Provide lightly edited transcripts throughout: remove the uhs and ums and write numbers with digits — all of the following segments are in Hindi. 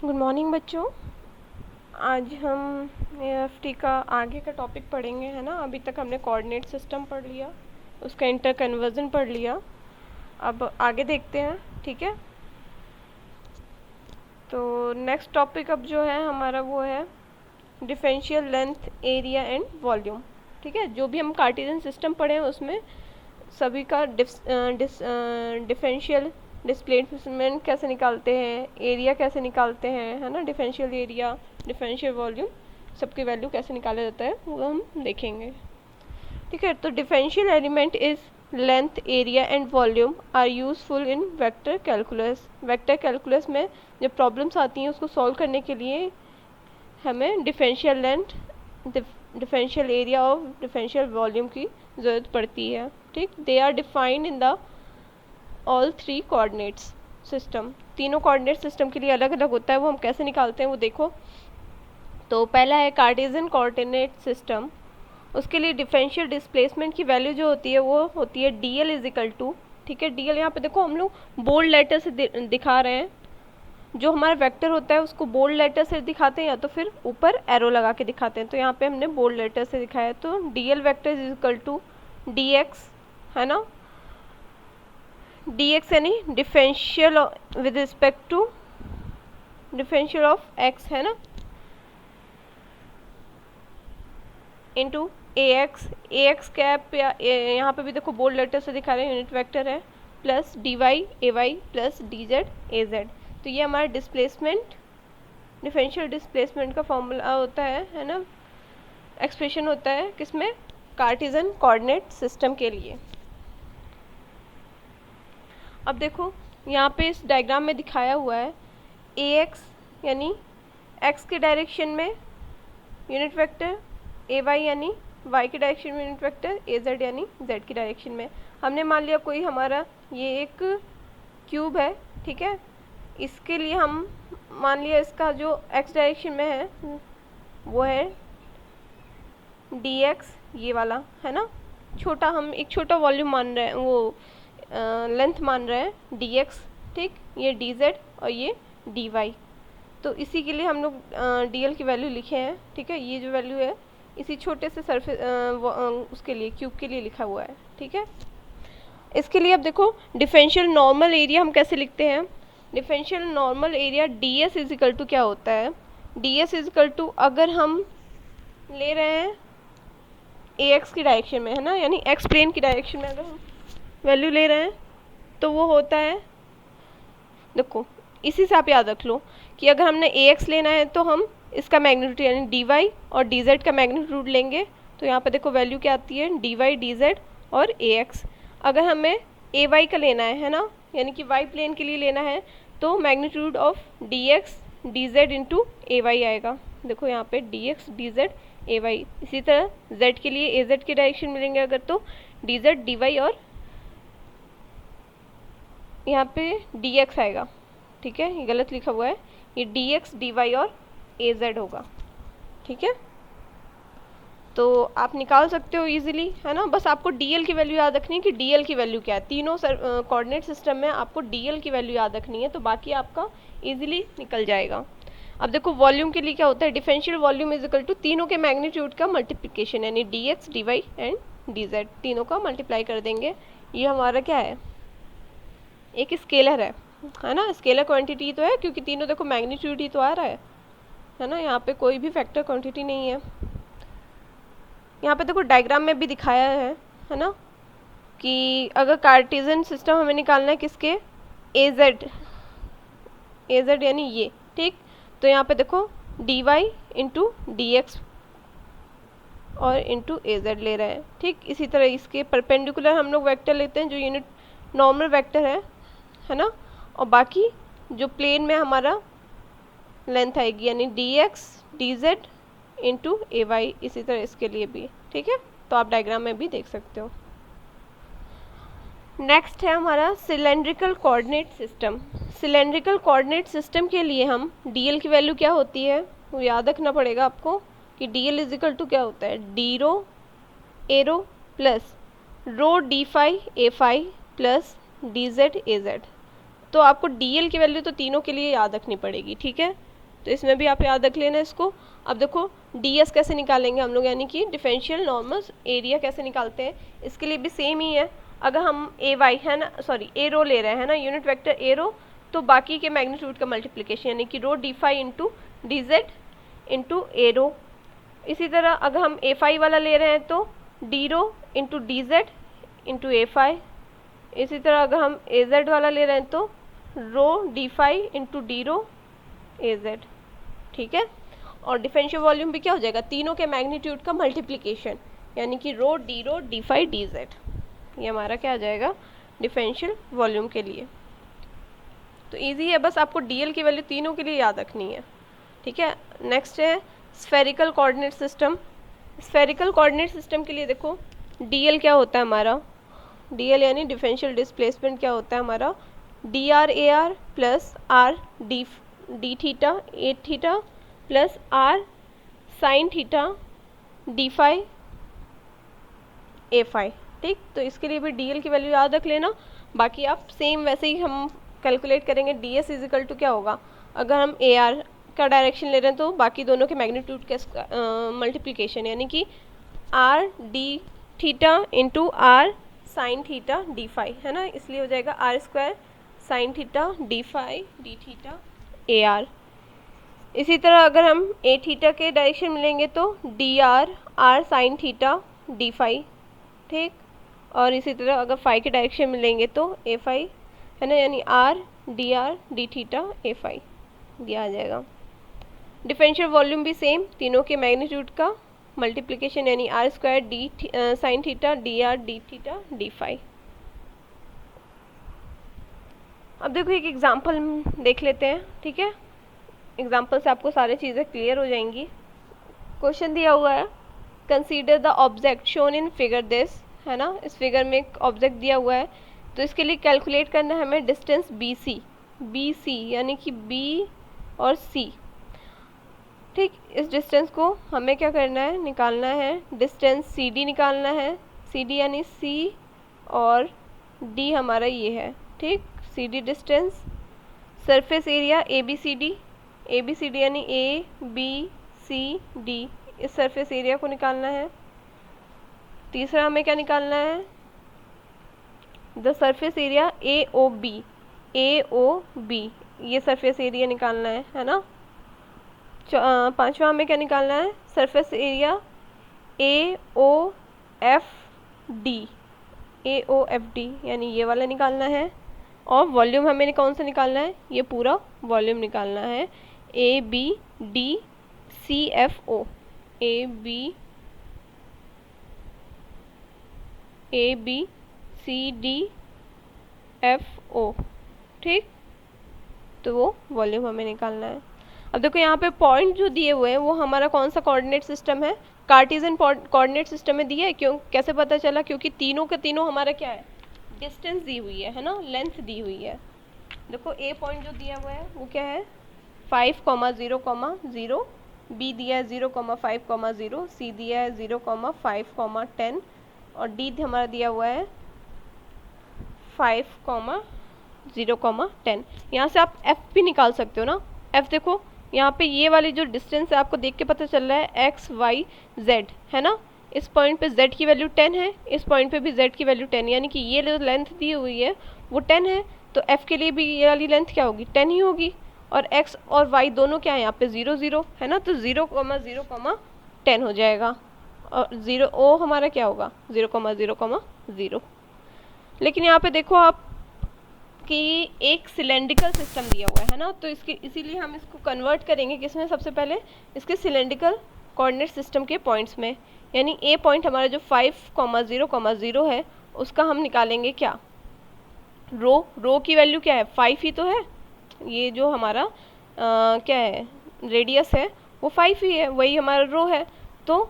गुड मॉर्निंग बच्चों। आज हम एएफटी का आगे का टॉपिक पढ़ेंगे, है ना। अभी तक हमने कोऑर्डिनेट सिस्टम पढ़ लिया, उसका इंटर कन्वर्जन पढ़ लिया। अब आगे देखते हैं, ठीक है। तो नेक्स्ट टॉपिक अब जो है हमारा वो है differential length, area and volume, ठीक है। जो भी हम कार्टेशियन सिस्टम पढ़े हैं उसमें सभी का डिफरेंशियल डिस्प्लेसमेंट कैसे निकालते हैं, एरिया कैसे निकालते हैं, है ना। डिफरेंशियल एरिया, डिफरेंशियल वॉल्यूम, सबकी वैल्यू कैसे निकाला जाता है वो हम देखेंगे, ठीक है। तो differential element is length, area and volume are useful in vector calculus. Vector calculus में जब प्रॉब्लम्स आती हैं उसको सॉल्व करने के लिए हमें डिफरेंशियल लेंथ, डिफरेंशियल एरिया और डिफरेंशियल वॉल्यूम की ज़रूरत पड़ती है, ठीक। They are defined in the all three coordinates system. तीनों कोऑर्डिनेट सिस्टम के लिए अलग अलग होता है, वो हम कैसे निकालते हैं वो देखो। तो पहला है कार्टेशियन कोऑर्डिनेट सिस्टम। उसके लिए डिफरेंशियल डिस्प्लेसमेंट की वैल्यू जो होती है वो होती है dl इज इक्वल टू, ठीक है। dl यहाँ पे देखो हम लोग बोल्ड लेटर से दिखा रहे हैं। जो हमारा वेक्टर होता है उसको बोल्ड लेटर से दिखाते हैं या तो फिर ऊपर एरो लगा के दिखाते हैं। तो यहाँ पे हमने बोल्ड लेटर से दिखाया है, तो dl vector is equal to dx, है ना। dx यानी differential with respect to differential of x, है ना, इंटू ax कैप, या यहाँ पे भी देखो बोल्ड लेटर से दिखा रहे हैं, यूनिट वेक्टर है, plus dy ay plus dz az। तो ये हमारा डिस्प्लेसमेंट, डिफरेंशियल डिस्प्लेसमेंट का फॉर्मूला होता है ना, एक्सप्रेशन होता है किसमें, कार्टेशियन कोऑर्डिनेट सिस्टम के लिए। अब देखो यहाँ पे इस डायग्राम में दिखाया हुआ है ax यानी x के डायरेक्शन में यूनिट वेक्टर, ay यानी y के डायरेक्शन में यूनिट वेक्टर, az यानी z की डायरेक्शन में। हमने मान लिया कोई हमारा ये एक क्यूब है, ठीक है। इसके लिए हम मान लिया इसका जो x डायरेक्शन में है वो है dx, ये वाला, है ना। छोटा, हम एक छोटा वॉल्यूम मान रहे हैं, वो लेंथ मान रहे हैं dx, ठीक। ये dz और ये dy। तो इसी के लिए हम लोग dl की वैल्यू लिखे हैं, ठीक है। ये जो वैल्यू है इसी छोटे से सरफेस उसके लिए, क्यूब के लिए लिखा हुआ है, ठीक है। इसके लिए अब देखो डिफरेंशियल नॉर्मल एरिया हम कैसे लिखते हैं। Differential normal area ds is equal to क्या होता है, ds इज इक्वल टू, अगर हम ले रहे हैं ax की डायरेक्शन में, है ना, यानी x प्लेन की डायरेक्शन में अगर हम वैल्यू ले रहे हैं तो वो होता है, देखो इसी से आप याद रख लो कि अगर हमने ax लेना है तो हम इसका मैग्नीट्यूड यानी dy और dz का मैग्नीट्यूड लेंगे। तो यहाँ पे देखो वैल्यू क्या आती है, dy dz और ax। अगर हमें ay का लेना है ना, यानी कि y प्लेन के लिए लेना है, तो magnitude of dx dz into ay आएगा। देखो यहाँ पे dx dz ay। इसी तरह z के लिए az के डायरेक्शन में लेंगे अगर, तो dz dy और यहाँ पे dx आएगा, ठीक है। ये गलत लिखा हुआ है, ये dx dy और az होगा, ठीक है। तो आप निकाल सकते हो इजीली, है ना। बस आपको dl की वैल्यू याद रखनी है कि dl की वैल्यू क्या है। तीनों कोऑर्डिनेट सिस्टम में आपको dl की वैल्यू याद रखनी है, तो बाकी आपका इजीली निकल जाएगा। अब देखो वॉल्यूम के लिए क्या होता है, differential volume is equal to तीनों के मैग्नीट्यूड का मल्टीप्लिकेशन, यानी dx dy एंड dz तीनों का मल्टीप्लाई कर देंगे। ये हमारा क्या है, एक स्केलर है ना। स्केलर क्वांटिटी तो है क्योंकि तीनों देखो मैग्नीट्यूड ही तो आ रहा है ना। यहाँ पे कोई भी फैक्टर क्वांटिटी नहीं है। यहाँ पे देखो डायग्राम में भी दिखाया है ना, कि अगर कार्टेशियन सिस्टम हमें निकालना है किसके, az यानी ये, ठीक। तो यहाँ पे देखो dy इंटू dx और इंटू az ले रहे हैं, ठीक। इसी तरह इसके परपेंडिकुलर हम लोग वेक्टर लेते हैं जो यूनिट नॉर्मल वेक्टर है ना, और बाकी जो प्लेन में हमारा लेंथ आएगी यानी dx dz इंटू ay। इसी तरह इसके लिए भी, ठीक है। तो आप डायग्राम में भी देख सकते हो। नेक्स्ट है हमारा cylindrical coordinate system. Cylindrical coordinate system के लिए हम dl की वैल्यू क्या होती है वो याद रखना पड़ेगा आपको, कि dl इज इक्वल टू क्या होता है, d rho a rho plus rho d phi a phi plus dz az। तो आपको dl की वैल्यू तो तीनों के लिए याद रखनी पड़ेगी, ठीक है। तो इसमें भी आप याद रख लेना इसको। अब देखो ds कैसे निकालेंगे हम लोग, यानी कि डिफरेंशियल नॉर्मल एरिया कैसे निकालते हैं, इसके लिए भी सेम ही है। अगर हम ए वाई है ना, सॉरी ए रो ले रहे हैं ना, यूनिट वेक्टर ए रो, तो बाकी के मैग्नीट्यूड का मल्टीप्लिकेशन यानी कि row d phi into d z into a row. इसी तरह अगर हम ए फाई वाला ले रहे हैं तो D rho into d z into ए फाई। इसी तरह अगर हम ए जेड वाला ले रहे हैं तो रो डी फाई इंटू डी रो ए जेड, ठीक है। और डिफरेंशियल वॉल्यूम भी क्या हो जाएगा, तीनों के मैग्नीट्यूड का मल्टीप्लिकेशन, यानी कि row d phi D Z, ये हमारा क्या आ जाएगा डिफरेंशियल वॉल्यूम के लिए। तो इजी है, बस आपको डीएल की वैल्यू तीनों के लिए याद रखनी है, ठीक है। नेक्स्ट है spherical coordinate system. Spherical coordinate system के लिए देखो डीएल क्या होता है हमारा, डीएल यानी डिफरेंशियल डिस्प्लेसमेंट क्या होता है हमारा, d r a r plus r d theta a theta plus r sine theta d phi a phi, ठीक। तो इसके लिए भी डीएल की वैल्यू याद रख लेना। बाकी आप सेम वैसे ही हम कैलकुलेट करेंगे, डी एस इजिकल टू क्या होगा, अगर हम ए आर का डायरेक्शन ले रहे हैं तो बाकी दोनों के मैग्नीट्यूड का मल्टीप्लिकेशन, यानी कि r d theta into r sine theta d phi, है ना, इसलिए हो जाएगा r square sine theta d phi d theta a r. इसी तरह अगर हम ए थीटा के डायरेक्शन में लेंगे तो d r r sine theta d phi, ठीक। और इसी तरह अगर फाई के डायरेक्शन में लेंगे तो ए फाई, है ना, यानी are d theta A phi दिया आ जाएगा। डिफरेंशियल वॉल्यूम भी सेम, तीनों के मैग्नीट्यूड का मल्टीप्लिकेशन, यानी r square d sine theta d r d theta d phi. अब देखो एक एग्जांपल देख लेते हैं, ठीक है। एग्जांपल से आपको सारी चीज़ें क्लियर हो जाएंगी। क्वेश्चन दिया हुआ है, consider the object shown in figure this, है ना, इस फिगर में एक ऑब्जेक्ट दिया हुआ है, तो इसके लिए कैलकुलेट करना है हमें डिस्टेंस बी सी यानी कि बी और सी, ठीक। इस डिस्टेंस को हमें क्या करना है, निकालना है, डिस्टेंस सी डी निकालना है, सी डी यानी सी और डी हमारा ये है, ठीक, C D distance. Surface area A B C D यानी ए बी सी डी, इस सरफेस एरिया को निकालना है। तीसरा हमें क्या निकालना है, the surface area A O B, ये सरफेस एरिया निकालना है ना। पांचवा हमें क्या निकालना है, surface area A O F D यानी ये वाला निकालना है। और वॉल्यूम हमें कौन सा निकालना है, ये पूरा वॉल्यूम निकालना है, A B D C F O, A B C D F O, ठीक। तो वो वॉल्यूम हमें निकालना है। अब देखो यहाँ पे पॉइंट जो दिए हुए हैं वो हमारा कौन सा कोऑर्डिनेट सिस्टम है, कार्टेशियन कोऑर्डिनेट सिस्टम में दिया है। क्यों, कैसे पता चला, क्योंकि तीनों के तीनों हमारा क्या है, डिस्टेंस दी हुई है ना, लेंथ दी हुई है। देखो ए पॉइंट जो दिया हुआ है वो क्या है 5,0,0, बी दिया है 0,5,0, सी दिया है 0,5,10 और डी हमारा दिया हुआ है 5,0,10। यहाँ से आप एफ भी निकाल सकते हो ना। एफ देखो यहाँ पे ये वाली जो डिस्टेंस है आपको देख के पता चल रहा है एक्स वाई जेड, है ना। इस पॉइंट पे z की वैल्यू 10 है, इस पॉइंट पे भी z की वैल्यू 10, यानी कि ये जो लेंथ दी हुई है वो 10 है, तो f के लिए भी ये वाली लेंथ क्या होगी 10 ही होगी। और x और y दोनों क्या है यहाँ पे 0 0, है ना, तो 0,0,10 हो जाएगा। और 0 ओ हमारा क्या होगा 0,0,0। लेकिन यहाँ पे देखो आप कि एक सिलेंड्रिकल सिस्टम दिया हुआ है ना, तो इसके इसीलिए हम इसको कन्वर्ट करेंगे किसमें, सबसे पहले इसके सिलेंड्रिकल कोऑर्डिनेट सिस्टम के पॉइंट्स में। यानी ए पॉइंट हमारा जो 5,0,0 है उसका हम निकालेंगे क्या, रो की वैल्यू क्या है 5 ही तो है, ये जो हमारा क्या है रेडियस है वो 5 ही है, वही हमारा रो है, तो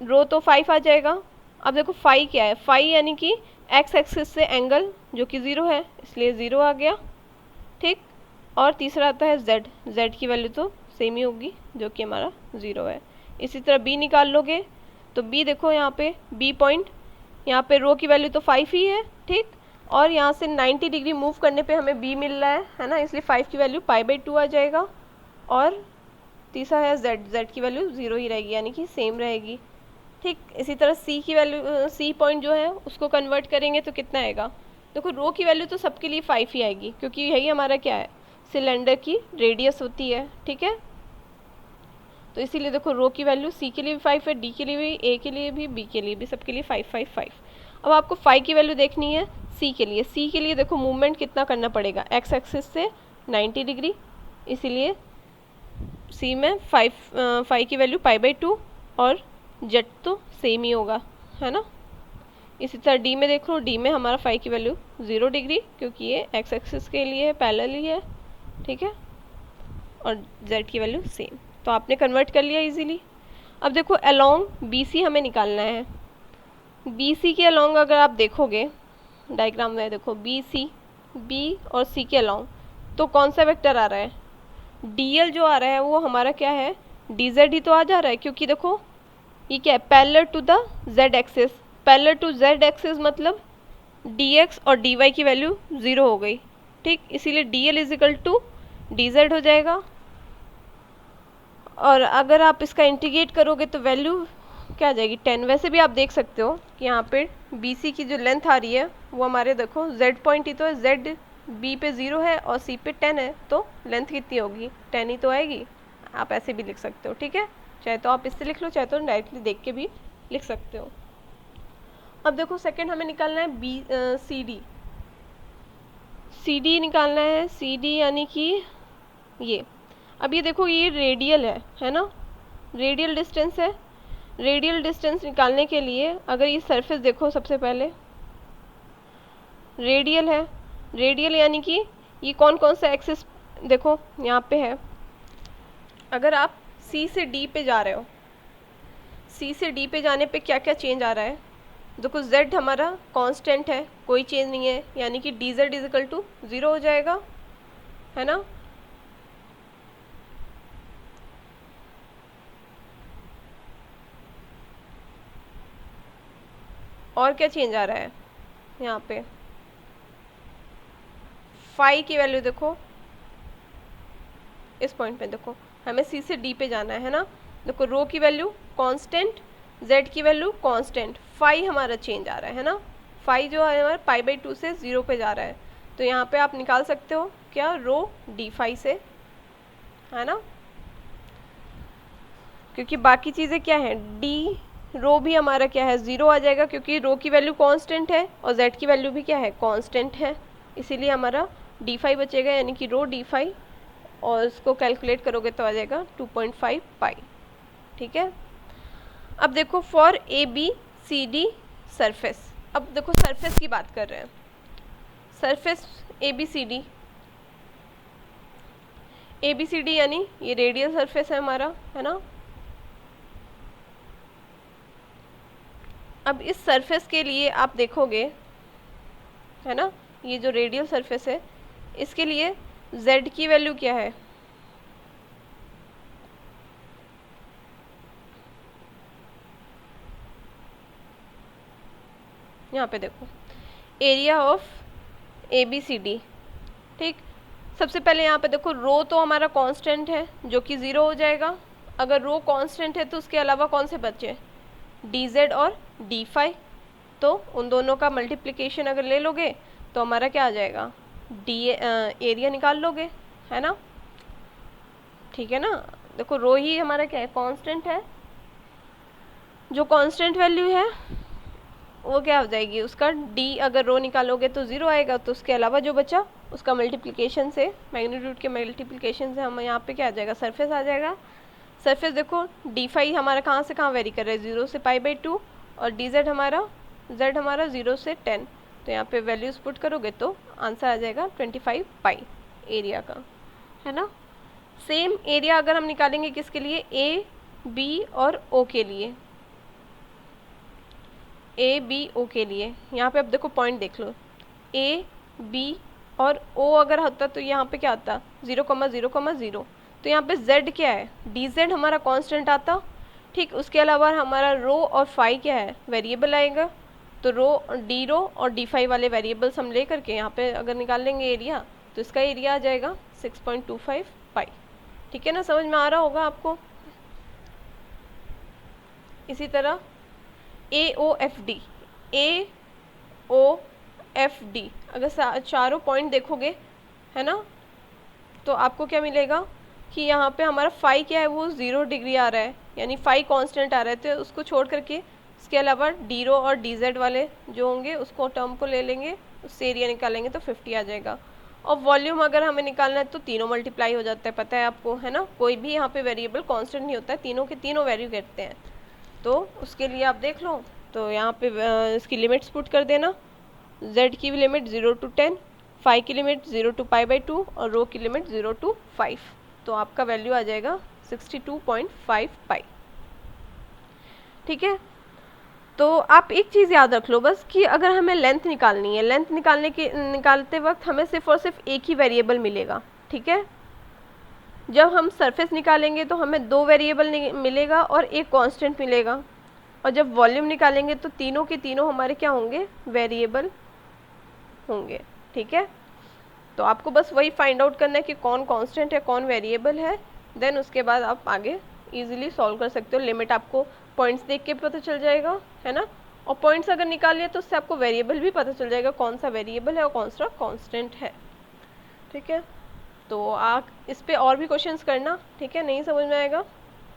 रो तो 5 आ जाएगा। अब देखो फाई क्या है, फाई यानी कि एक्स एक्सिस से एंगल जो कि 0 है, इसलिए 0 आ गया, ठीक। और तीसरा आता है जेड की वैल्यू तो सेम ही होगी जो कि हमारा 0 है। इसी तरह बी निकाल लोगे तो बी देखो यहाँ पे बी पॉइंट, यहाँ पे रो की वैल्यू तो 5 ही है, ठीक। और यहाँ से 90 डिग्री मूव करने पे हमें बी मिल रहा है ना, इसलिए 5 की वैल्यू π/2 आ जाएगा। और तीसरा है z, z की वैल्यू 0 ही रहेगी यानी कि सेम रहेगी। ठीक, इसी तरह c की वैल्यू, c पॉइंट जो है उसको कन्वर्ट करेंगे तो कितना आएगा, देखो रो की वैल्यू तो सबके लिए 5 ही आएगी क्योंकि यही हमारा क्या है, सिलेंडर की रेडियस होती है। ठीक है, तो इसीलिए देखो रो की वैल्यू सी के लिए भी 5 है, डी के लिए भी, ए के लिए भी, बी के लिए भी, सबके लिए 5 5 5। अब आपको 5 की वैल्यू देखनी है सी के लिए। सी के लिए देखो मूवमेंट कितना करना पड़ेगा, एक्स एक्सिस से 90 डिग्री, इसीलिए सी में 5 की वैल्यू π/2 और जेड तो सेम ही होगा, है ना। इसी तरह डी में देख लो, डी में हमारा 5 की वैल्यू 0 डिग्री क्योंकि ये एक्स एक्सिस के लिए है, पैरेलल ही है। ठीक है, और जेड की वैल्यू सेम, तो आपने कन्वर्ट कर लिया इजीली। अब देखो अलोंग बी सी हमें निकालना है। बी सी के अलोंग अगर आप देखोगे डायग्राम में, देखो बी सी, बी और सी के अलोंग तो कौन सा वेक्टर आ रहा है, डी एल जो आ रहा है वो हमारा क्या है, डी जेड ही तो आ जा रहा है क्योंकि देखो ये क्या है, parallel to the z axis. Parallel to z axis मतलब डी एक्स और डी वाई की वैल्यू 0 हो गई। ठीक, इसीलिए d l is equal to d z हो जाएगा। और अगर आप इसका इंटीग्रेट करोगे तो वैल्यू क्या आ जाएगी, 10। वैसे भी आप देख सकते हो कि यहाँ पे बी सी की जो लेंथ आ रही है वो हमारे देखो जेड पॉइंट ही तो है, जेड बी पे 0 है और सी पे 10 है, तो लेंथ कितनी होगी, 10 ही तो आएगी। आप ऐसे भी लिख सकते हो। ठीक है, चाहे तो आप इससे लिख लो, चाहे तो डायरेक्टली देख के भी लिख सकते हो। अब देखो सेकंड हमें निकालना है B C D. C D निकालना है, सी डी यानी कि ये, अब ये देखो ये रेडियल है ना, रेडियल डिस्टेंस है। रेडियल डिस्टेंस निकालने के लिए अगर ये सरफेस देखो, सबसे पहले रेडियल है, रेडियल यानी कि ये कौन कौन सा एक्सिस देखो यहाँ पे है। अगर आप सी से डी पे जा रहे हो, सी से डी पे जाने पे क्या क्या चेंज आ रहा है, देखो z हमारा कांस्टेंट है, कोई चेंज नहीं है, यानी कि d z is equal to 0 हो जाएगा, है ना। और क्या चेंज आ रहा है यहाँ पे, फाई की वैल्यू देखो, इस पॉइंट पे देखो हमें सी से डी पे जाना है ना, देखो रो की वैल्यू कांस्टेंट, जेड की वैल्यू कांस्टेंट, फाई हमारा चेंज आ रहा है ना। फाई जो है हमारा π/2 से 0 पे जा रहा है, तो यहाँ पे आप निकाल सकते हो क्या, रो डी फाई से, है ना। क्योंकि बाकी चीज़ें क्या है, डी रो भी हमारा क्या है 0 आ जाएगा क्योंकि रो की वैल्यू कांस्टेंट है और जेड की वैल्यू भी क्या है, कांस्टेंट है, इसीलिए हमारा डी फाई बचेगा, यानी कि रो डी फाई, और इसको कैलकुलेट करोगे तो आ जाएगा 2.5 पाई। ठीक है, अब देखो for A B C D surface, अब देखो सरफेस की बात कर रहे हैं, surface A B C D, A B C D यानी ये रेडियल सरफेस है हमारा, है ना। अब इस सरफेस के लिए आप देखोगे, है ना, ये जो रेडियल सरफेस है इसके लिए z की वैल्यू क्या है, यहाँ पे देखो area of A B C D. ठीक, सबसे पहले यहाँ पे देखो रो तो हमारा कांस्टेंट है जो कि 0 हो जाएगा। अगर रो कांस्टेंट है तो उसके अलावा कौन से बचे, डी जेड और डी फाई, तो उन दोनों का मल्टीप्लिकेशन अगर ले लोगे तो हमारा क्या आ जाएगा, डी एरिया निकाल लोगे, है ना। ठीक है ना, देखो रो ही हमारा क्या है, कांस्टेंट है, जो कांस्टेंट वैल्यू है वो क्या हो जाएगी, उसका डी अगर रो निकालोगे तो 0 आएगा, तो उसके अलावा जो बचा उसका मल्टीप्लिकेशन से, मैग्नीट्यूड के मल्टीप्लिकेशन से हम यहाँ पे क्या आ जाएगा, सरफेस आ जाएगा। सरफेस देखो डी फाई हमारा कहाँ से कहाँ वेरी कर रहा है, 0 से π/2, और डी जेड हमारा 0 से 10, तो यहाँ पे वैल्यूज पुट करोगे तो आंसर आ जाएगा 25 पाई एरिया का, है ना। सेम एरिया अगर हम निकालेंगे किसके लिए, ए बी और ओ के लिए, ए बी ओ के लिए, यहाँ पे अब देखो पॉइंट देख लो, ए बी और ओ अगर होता तो यहाँ पे क्या आता, 0,0,0, तो यहाँ पे z क्या है, डी जेड हमारा कांस्टेंट आता। ठीक, उसके अलावा हमारा रो और फाई क्या है, वेरिएबल आएगा, तो रो और डी फाई वाले वेरिएबल्स हम ले करके यहाँ पे अगर निकाल लेंगे एरिया, तो इसका एरिया आ जाएगा 6.25 पाई। ठीक है ना, समझ में आ रहा होगा आपको। इसी तरह AOFD, AOFD अगर चारों पॉइंट देखोगे है ना, तो आपको क्या मिलेगा कि यहाँ पे हमारा फाई क्या है, वो 0 डिग्री आ रहा है, यानी फाई कांस्टेंट आ रहा है। तो उसको छोड़ करके इसके अलावा डी रो और डी जेड वाले जो होंगे उसको टर्म को ले लेंगे, उससे एरिया निकालेंगे तो 50 आ जाएगा। और वॉल्यूम अगर हमें निकालना है तो तीनों मल्टीप्लाई हो जाता है, पता है आपको है ना, कोई भी यहाँ पे वेरिएबल कांस्टेंट नहीं होता है, तीनों के तीनों वैल्यू करते हैं। तो उसके लिए आप देख लो, तो यहाँ पे इसकी लिमिट्स पुट कर देना, z की लिमिट 0 to 10, फाई की लिमिट 0 to π/2 और रो की लिमिट 0 to 5। तो आपका वैल्यू आ जाएगा 62.5 पाई। ठीक है, तो आप एक चीज़ याद रख लो बस कि अगर हमें लेंथ निकालनी है, लेंथ निकालते वक्त हमें सिर्फ और सिर्फ एक ही वेरिएबल मिलेगा। ठीक है, जब हम सरफेस निकालेंगे तो हमें 2 वेरिएबल मिलेगा और एक कांस्टेंट मिलेगा, और जब वॉल्यूम निकालेंगे तो तीनों के तीनों हमारे क्या होंगे, वेरिएबल होंगे। ठीक है, तो आपको बस वही फाइंड आउट करना है कि कौन कांस्टेंट है कौन वेरिएबल है, देन उसके बाद आप आगे इजीली सॉल्व कर सकते हो। लिमिट आपको पॉइंट्स देख के पता चल जाएगा है ना, और पॉइंट्स अगर निकाल लिए तो उससे आपको वेरिएबल भी पता चल जाएगा कौन सा वेरिएबल है और कौन सा कांस्टेंट है। ठीक है, तो आप इस पे और भी क्वेश्चंस करना। ठीक है, नहीं समझ में आएगा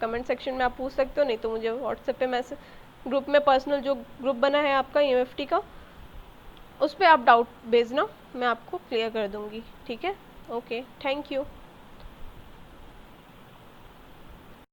कमेंट सेक्शन में आप पूछ सकते हो, नहीं तो मुझे व्हाट्सएप पे मैसेज, ग्रुप में पर्सनल जो ग्रुप बना है आपका EMFT का, उस पर आप डाउट भेजना, मैं आपको क्लियर कर दूंगी। ठीक है, ओके, थैंक यू।